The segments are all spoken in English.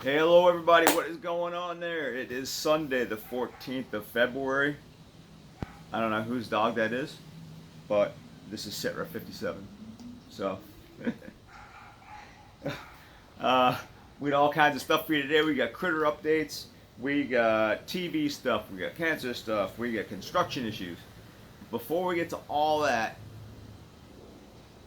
Hey, hello everybody, what is going on there? It is Sunday, the 14th of February. I don't know whose dog that is, but this is SITREP 57. So, uh, we got all kinds of stuff for you today. We got critter updates, we got TV stuff, we got cancer stuff, we got construction issues. Before we get to all that,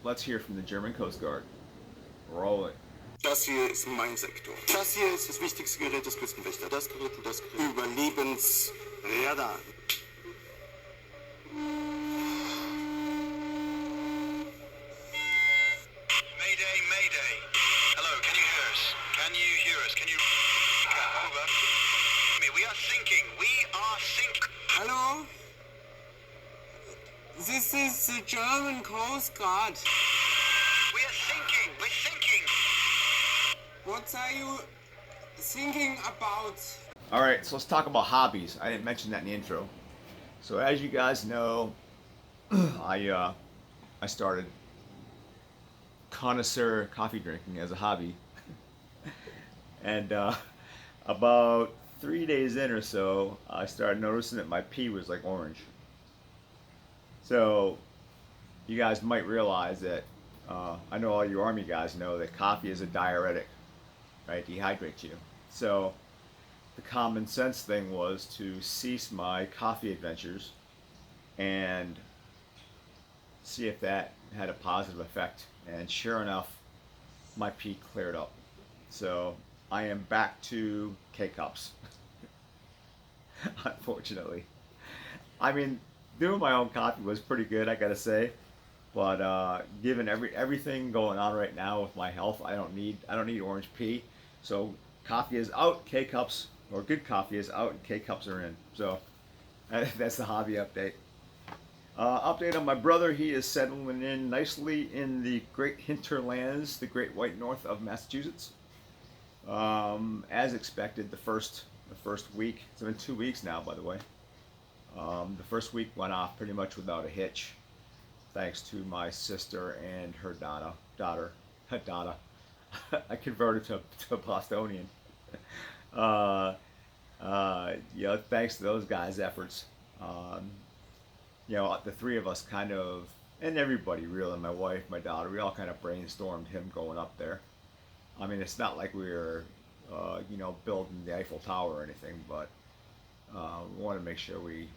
let's hear from the German Coast Guard. Roll it. Das hier ist mein Sektor. Das hier ist das wichtigste Gerät des Küstenwächters. Das Gerät und das Gerät. Überlebensradar. Mayday, mayday. Hello, can you hear us? Can you hear us? Can you... Over. We are sinking. We are sinking. Hallo? This is the German Coast Guard. We are sinking. We're sinking. What are you thinking about? Alright, so let's talk about hobbies. I didn't mention that in the intro. So as you guys know, I started connoisseur coffee drinking as a hobby. And about 3 days in or so, I started noticing that my pee was like orange. So you guys might realize that, I know all you Army guys know that coffee is a diuretic, right? It dehydrates you. So the common sense thing was to cease my coffee adventures and see if that had a positive effect. And sure enough, my pee cleared up. So I am back to K-cups. Unfortunately. I mean, doing my own coffee was pretty good, I gotta say. But given everything going on right now with my health, I don't need orange pee. So coffee is out, K-cups, or good coffee is out, and K-cups are in. So that's the hobby update. Update on my brother. He is settling in nicely in the great hinterlands, the great white north of Massachusetts. As expected, the first week, it's been 2 weeks now, by the way. The first week went off pretty much without a hitch, thanks to my sister and her daughter. I converted to Bostonian. Thanks to those guys' efforts. The three of us kind of, and everybody really, my wife, my daughter, we all kind of brainstormed him going up there. I mean, it's not like we were, building the Eiffel Tower or anything, but we want to make sure we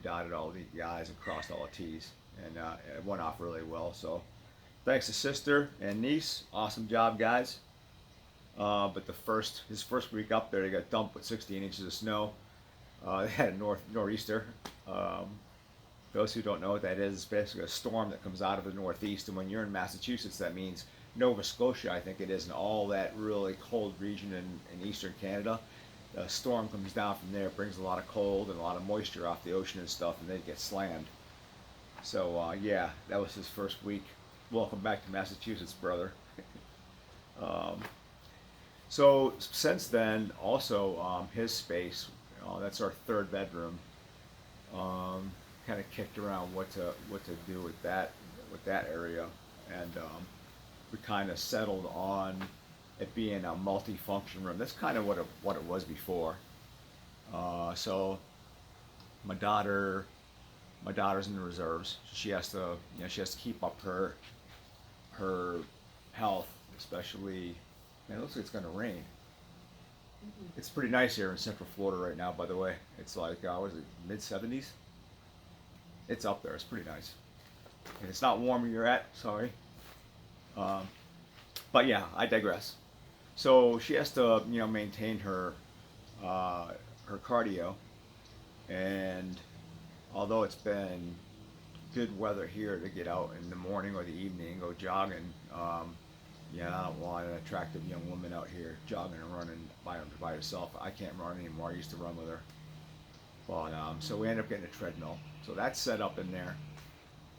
dotted all the I's and crossed all the T's, and it went off really well. So thanks to sister and niece, awesome job, guys. But his first week up there, they got dumped with 16 inches of snow. They had a nor'easter. Those who don't know what that is, it's basically a storm that comes out of the northeast, and when you're in Massachusetts, that means Nova Scotia, I think it is, and all that really cold region in eastern Canada. The storm comes down from there, brings a lot of cold and a lot of moisture off the ocean and stuff, and they get slammed. So that was his first week. Welcome back to Massachusetts, brother. So since then, also his space, that's our third bedroom. Kind of kicked around what to do with that area, and we kind of settled on it being a multi-function room. That's kind of what it was before. So my daughter's in the reserves. She has to keep up her health, especially. Man, it looks like it's gonna rain. It's pretty nice here in Central Florida right now, by the way. It's like, what is it, mid-70s? It's up there. It's pretty nice. And it's not warm where you're at, sorry. But yeah, I digress. So she has to, maintain her cardio. And although it's been good weather here to get out in the morning or the evening and go jogging, I don't want an attractive young woman out here jogging and running by herself. I can't run anymore. I used to run with her. But so we ended up getting a treadmill. So that's set up in there,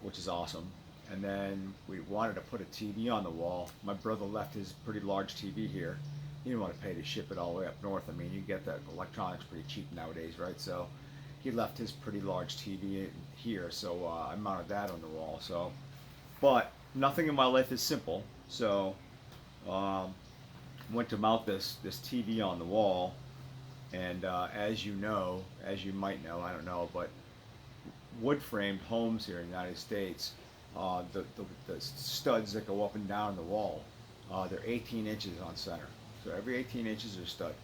which is awesome. And then we wanted to put a TV on the wall. My brother left his pretty large TV here. He didn't want to pay to ship it all the way up north. I mean, you get that electronics pretty cheap nowadays, right? So he left his pretty large TV here. So I mounted that on the wall. But nothing in my life is simple. So went to mount this TV on the wall, and as you might know, I don't know, but wood framed homes here in the United States, the studs that go up and down the wall, they're 18 inches on center. So every 18 inches is a stud.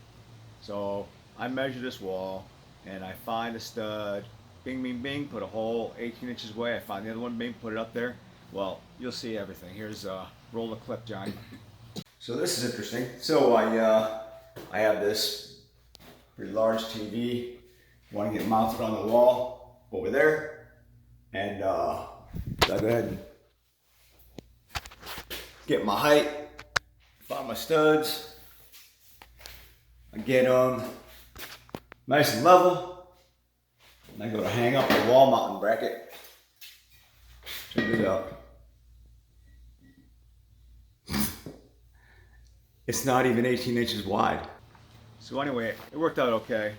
So I measure this wall and I find a stud, bing, bing, bing, put a hole 18 inches away. I find the other one, bing, put it up there. Well, you'll see everything. Here's roll the clip, Johnny. So this is interesting. So I have this pretty large TV. Want to get mounted on the wall over there, and so I go ahead and get my height, find my studs, I get them nice and level, and I go to hang up the wall mounting bracket. Check this out. It's not even 18 inches wide. So anyway, it worked out okay.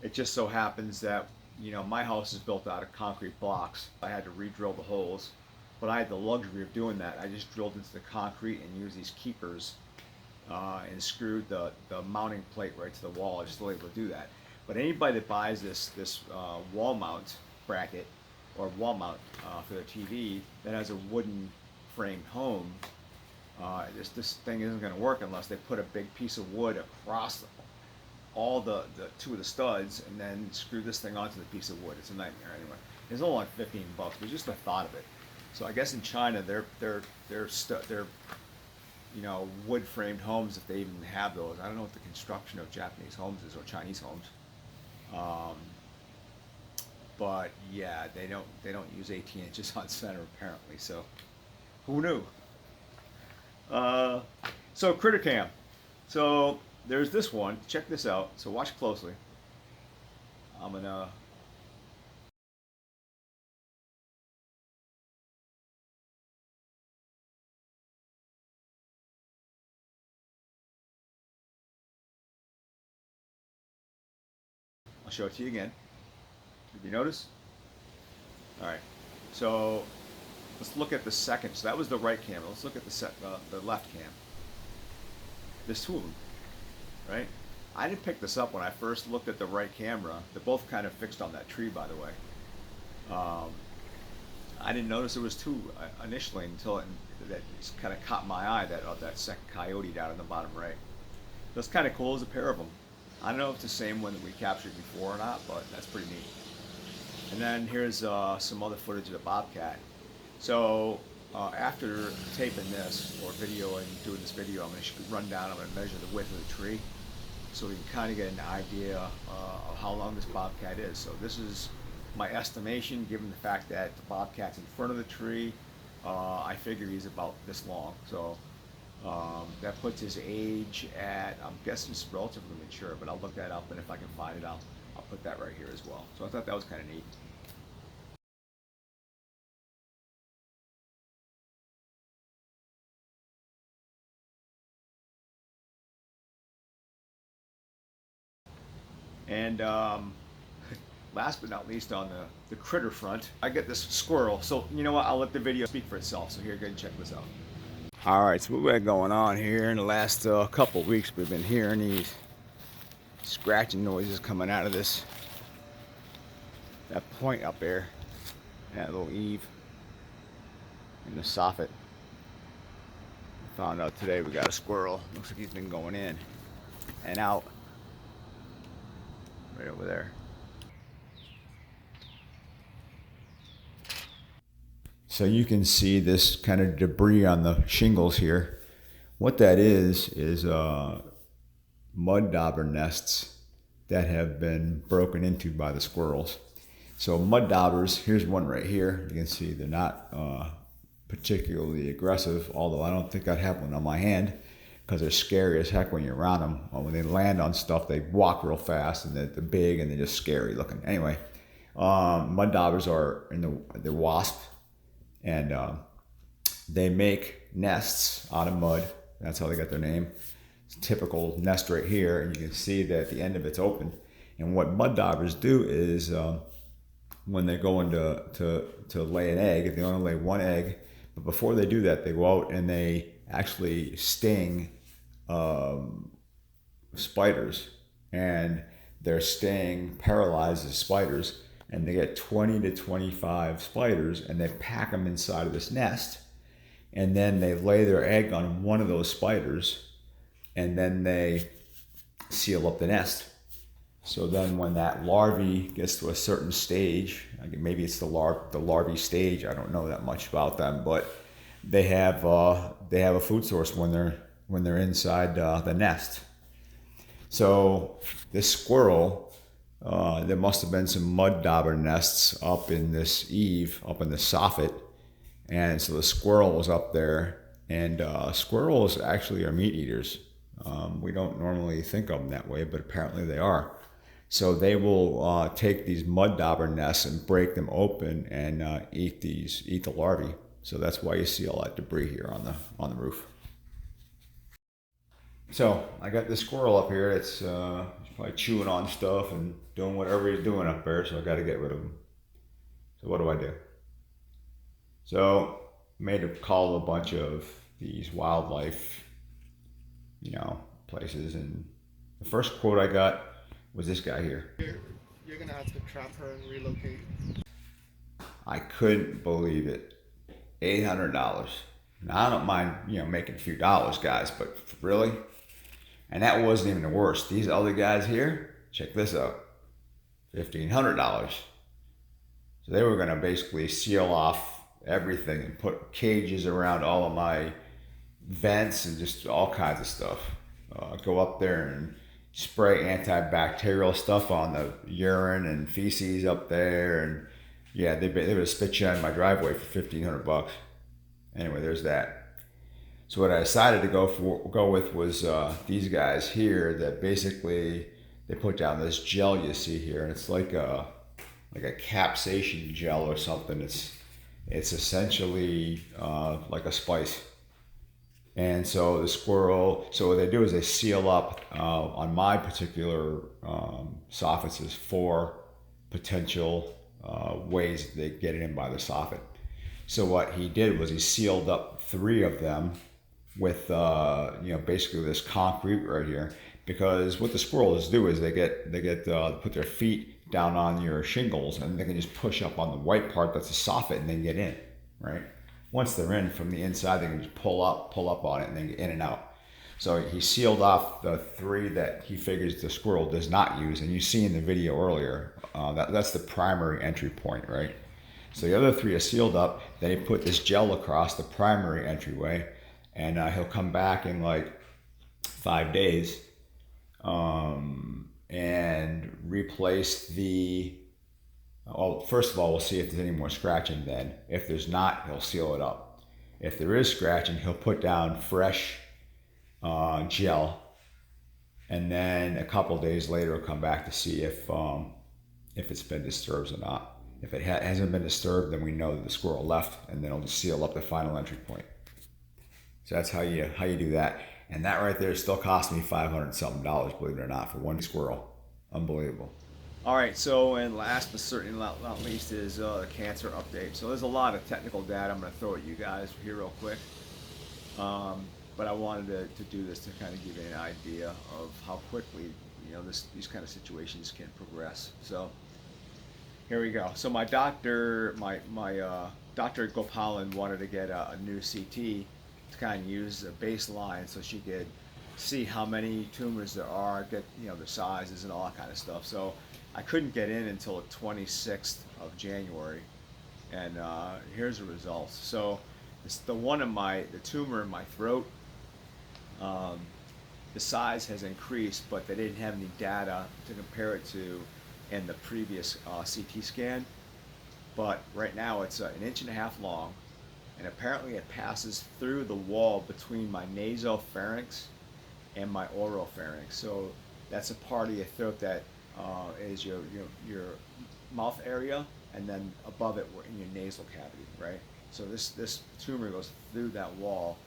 It just so happens that, you know, my house is built out of concrete blocks. I had to re-drill the holes, but I had the luxury of doing that. I just drilled into the concrete and used these keepers and screwed the mounting plate right to the wall. I was still able to do that. But anybody that buys this wall mount bracket or wall mount for their TV that has a wooden framed home, this thing isn't going to work unless they put a big piece of wood across all the two of the studs and then screw this thing onto the piece of wood. It's a nightmare anyway. It's only like $15, but just the thought of it. So I guess in China they're you know, wood framed homes, if they even have those. I don't know what the construction of Japanese homes is or Chinese homes. But yeah, they don't use 18 inches on center apparently. So who knew? So critter cam. So there's this one. Check this out. So watch closely. I'm gonna. I'll show it to you again. Did you notice? All right. So let's look at the second. So that was the right camera. Let's look at the left cam. There's two of them, right? I didn't pick this up when I first looked at the right camera. They're both kind of fixed on that tree, by the way. I didn't notice there was two initially until that kind of caught my eye, that second coyote down in the bottom right. That's kind of cool. There's a pair of them. I don't know if it's the same one that we captured before or not, but that's pretty neat. And then here's some other footage of the bobcat. So after taping this or video and doing this video, I'm going to run down, I'm going to measure the width of the tree so we can kind of get an idea of how long this bobcat is. So this is my estimation, given the fact that the bobcat's in front of the tree. I figure he's about this long. So that puts his age at, I'm guessing it's relatively mature, but I'll look that up, and if I can find it, I'll put that right here as well. So I thought that was kind of neat. And last but not least, on the critter front, I get this squirrel. So you know what? I'll let the video speak for itself. So here, go and check this out. All right, so what we got going on here in the last couple of weeks, we've been hearing these scratching noises coming out of that point up there, that little eave in the soffit. Found out today we got a squirrel. Looks like he's been going in and out right over there. So you can see this kind of debris on the shingles here. What that is mud dauber nests that have been broken into by the squirrels. So mud daubers, here's one right here. You can see they're not particularly aggressive, although I don't think I'd have one on my hand because they're scary as heck when you're around them. When they land on stuff, they walk real fast and they're big and they're just scary looking. Anyway, mud daubers are they're wasp. And they make nests out of mud. That's how they got their name. It's a typical nest right here, and you can see that the end of it's open. And what mud daubers do is when they go into to lay an egg, they only lay one egg. But before they do that, they go out and they actually sting spiders, and their sting paralyzes spiders, and they get 20 to 25 spiders, and they pack them inside of this nest, and then they lay their egg on one of those spiders, and then they seal up the nest. So then when that larvae gets to a certain stage, maybe it's the larvae stage, I don't know that much about them, but they have a food source when they're inside the nest. So this squirrel, there must have been some mud dauber nests up in this eave, up in the soffit, and so the squirrel was up there. And squirrels actually are meat eaters. We don't normally think of them that way, but apparently they are. So they will take these mud dauber nests and break them open and eat the larvae. So that's why you see all that debris here on the roof. So I got this squirrel up here. It's probably chewing on stuff and doing whatever he's doing up there. So I got to get rid of him. So what do? So made a call to a bunch of these wildlife, places, and the first quote I got was this guy here. You're gonna have to trap her and relocate. I couldn't believe it. $800. Now I don't mind, making a few dollars, guys, but really? And that wasn't even the worst. These other guys here, check this out. $1,500. So they were gonna basically seal off everything and put cages around all of my vents and just all kinds of stuff. Go up there and spray antibacterial stuff on the urine and feces up there, and yeah, they would spit you in my driveway for $1,500. Anyway, there's that. So what I decided to go with was these guys here that basically they put down this gel you see here, and it's like a capsaicin gel or something. It's essentially like a spice. And so the squirrel, so what they do is they seal up on my particular soffits 4 potential ways they get it in by the soffit. So what he did was he sealed up 3 of them with basically this concrete right here, because what the squirrels do is they put their feet down on your shingles, and they can just push up on the white part that's the soffit and then get in, right? Once they're in from the inside, they can just pull up on it and then get in and out. So he sealed off the 3 that he figures the squirrel does not use, and you see in the video earlier, that's the primary entry point, right? So the other 3 are sealed up. Then he put this gel across the primary entryway, and he'll come back in like 5 days and replace the. Well, first of all, we'll see if there's any more scratching then. If there's not, he'll seal it up. If there is scratching, he'll put down fresh gel, and then a couple days later he'll come back to see if it's been disturbed or not. If it hasn't been disturbed, then we know that the squirrel left, and then it'll just seal up the final entry point. So that's how you do that. And that right there still cost me $500 something, believe it or not, for one squirrel. Unbelievable. All right, so and last but certainly not least is the cancer update. So there's a lot of technical data I'm going to throw at you guys here real quick. But I wanted to do this to kind of give you an idea of how quickly these kind of situations can progress. So here we go. So my doctor, my Dr. Gopalan wanted to get a new CT to kind of use a baseline so she could see how many tumors there are, get their sizes and all that kind of stuff. So I couldn't get in until the 26th of January, and here's the results. So it's the tumor in my throat. The size has increased, but they didn't have any data to compare it to in the previous CT scan. But right now it's 1.5 inches long, and apparently it passes through the wall between my nasopharynx and my oropharynx. So that's a part of your throat that is your mouth area, and then above it we're in your nasal cavity, right? So this tumor goes through that wall.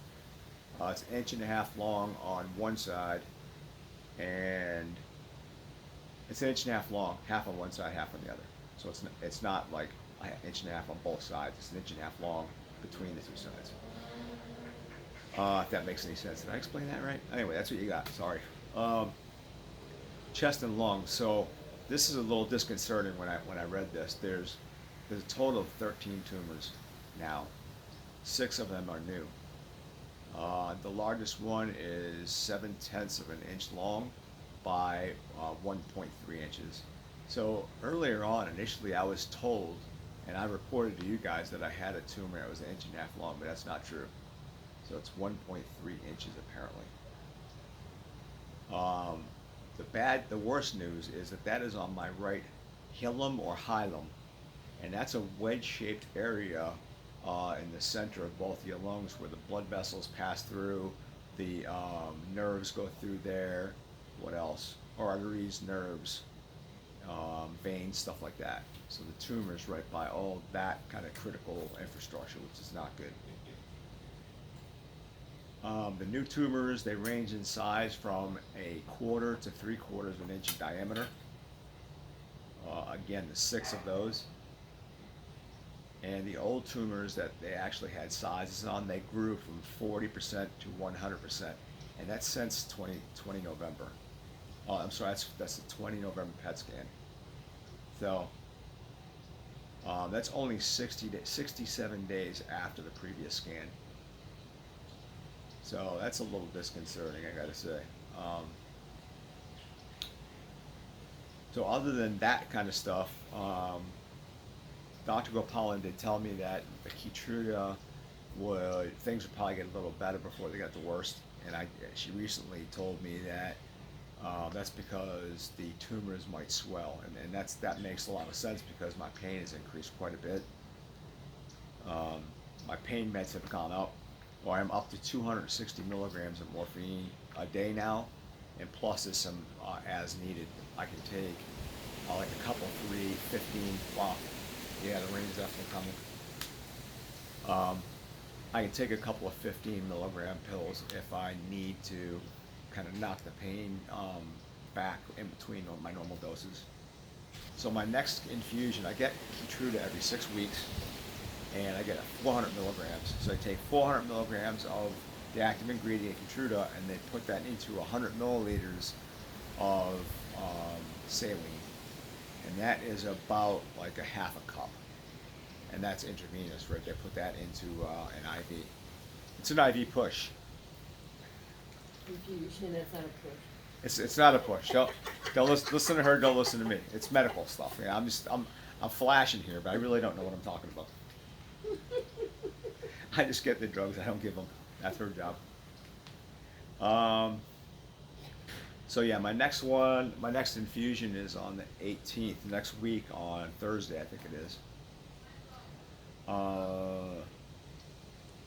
It's 1.5 inches long on one side, and it's 1.5 inches long, half on one side, half on the other. So it's not like 1.5 inches on both sides. It's 1.5 inches long between the two sides. If that makes any sense. Did I explain that right? Anyway, that's what you got. Sorry. Chest and lungs. So this is a little disconcerting when I read this. There's a total of 13 tumors now. 6 of them are new. The largest one is 7/10 of an inch long by 1.3 inches. So earlier on, initially I was told, and I reported to you guys that I had a tumor that was 1.5 inches long, but that's not true. So it's 1.3 inches apparently. The worst news is that is on my right hilum or hilum, and that's a wedge-shaped area in the center of both your lungs where the blood vessels pass through, the nerves go through there. What else? Arteries, nerves, veins, stuff like that. So the tumor's right by all that kind of critical infrastructure, which is not good. The new tumors, they range in size from 1/4 to 3/4 of an inch in diameter. Again, the 6 of those. And the old tumors that they actually had sizes on, they grew from 40% to 100%. And that's since 20 November. Oh, I'm sorry, that's the 20 November PET scan. So that's only 67 days after the previous scan. So that's a little disconcerting, I gotta say. So other than that kind of stuff, Dr. Gopalan did tell me that the Keytruda things would probably get a little better before they got the worst. And she recently told me that that's because the tumors might swell, and that makes a lot of sense because my pain has increased quite a bit. My pain meds have gone up. Well, I'm up to 260 milligrams of morphine a day now, and plus there's some as needed. I can take like a couple, 3, 15. Wow, yeah, the rain's definitely coming. I can take a couple of 15 milligram pills if I need to kind of knock the pain back in between my normal doses. So my next infusion, I get Keytruda every 6 weeks, and I get 400 milligrams. So I take 400 milligrams of the active ingredient Keytruda, and they put that into 100 milliliters of saline, and that is about like a half a cup, and that's intravenous, right? They put that into an IV. It's an IV push. Infusion, that's not a push. It's not a push. Don't listen to her. Don't listen to me. It's medical stuff. Yeah, I'm flashing here, but I really don't know what I'm talking about. I just get the drugs. I don't give them. That's her job. So yeah, my next infusion is on the 18th, next week on Thursday, I think it is.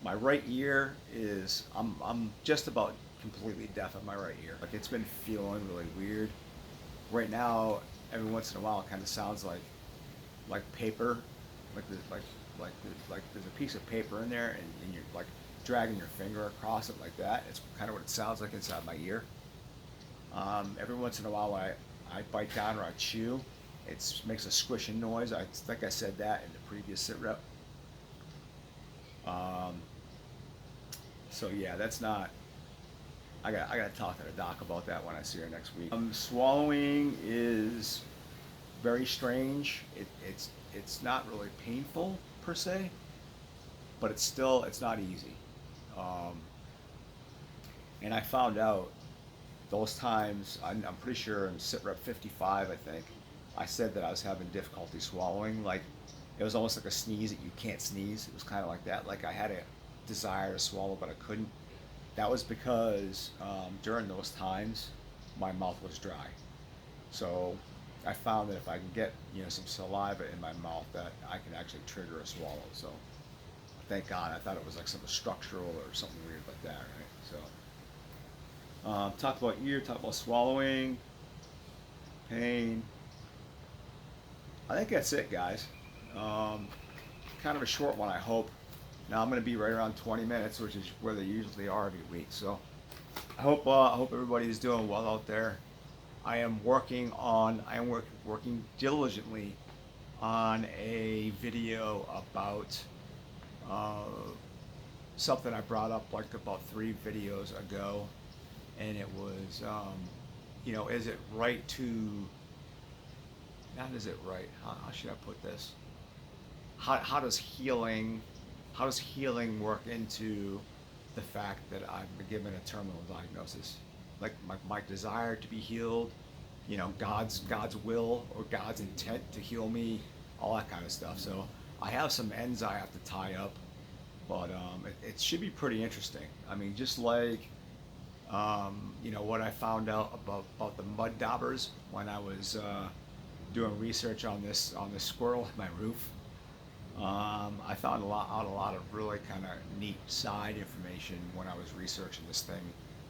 My right ear is, I'm just about completely deaf in my right ear. Like, it's been feeling really weird. Right now, every once in a while, it kind of sounds like paper, like there's a piece of paper in there, and you're like dragging your finger across it like that. It's kind of what it sounds like inside my ear. Every once in a while, I bite down or I chew, it makes a squishing noise. I think I said that in the previous SITREP. So yeah, that's not. I gotta talk to the doc about that when I see her next week. Swallowing is very strange. It's not really painful per se, but it's not easy. And I found out those times, I'm pretty sure in SITREP 55, I think, I said that I was having difficulty swallowing. Like, it was almost like a sneeze that you can't sneeze. It was kind of like that. Like, I had a desire to swallow, but I couldn't. That was because during those times, my mouth was dry. So I found that if I can get some saliva in my mouth, that I can actually trigger a swallow. So thank God. I thought it was like something structural or something weird like that, right? So talk about ear, talk about swallowing, pain. I think that's it, guys. Kind of a short one, I hope. Now I'm going to be right around 20 minutes, which is where they usually are every week. So I hope everybody's doing well out there. I am working diligently on a video about something I brought up like about 3 videos ago, and it was, you know, is it right to, not is it right, how should I put this? How does healing work into the fact that I've been given a terminal diagnosis? Like my desire to be healed, you know, God's will or God's intent to heal me, all that kind of stuff. So I have some ends I have to tie up, but it should be pretty interesting. I mean, just like you know, what I found out about the mud daubers when I was doing research on this squirrel in my roof. I found out a lot of really kind of neat side information when I was researching this thing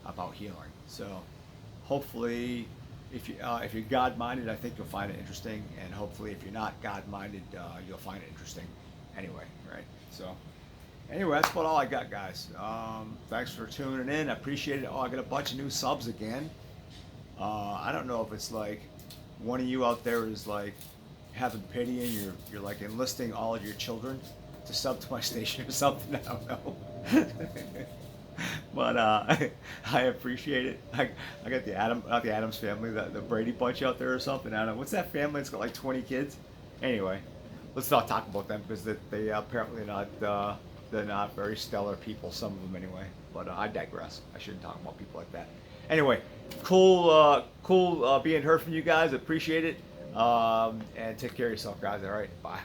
about healing. So hopefully, if you're God-minded, I think you'll find it interesting, and hopefully, if you're not God-minded, you'll find it interesting anyway, right? So anyway, that's about all I got, guys. Thanks for tuning in. I appreciate it. Oh, I got a bunch of new subs again. I don't know if it's like one of you out there is like having pity and you're like enlisting all of your children to sub to my station or something. I don't know. But I appreciate it. I got not the Adams family, the Brady bunch out there or something. I don't know. What's that family? It's got like 20 kids. Anyway, let's not talk about them because they apparently they're not very stellar people. Some of them anyway. But I digress. I shouldn't talk about people like that. Anyway, cool being heard from you guys. Appreciate it. And take care of yourself, guys. All right, bye.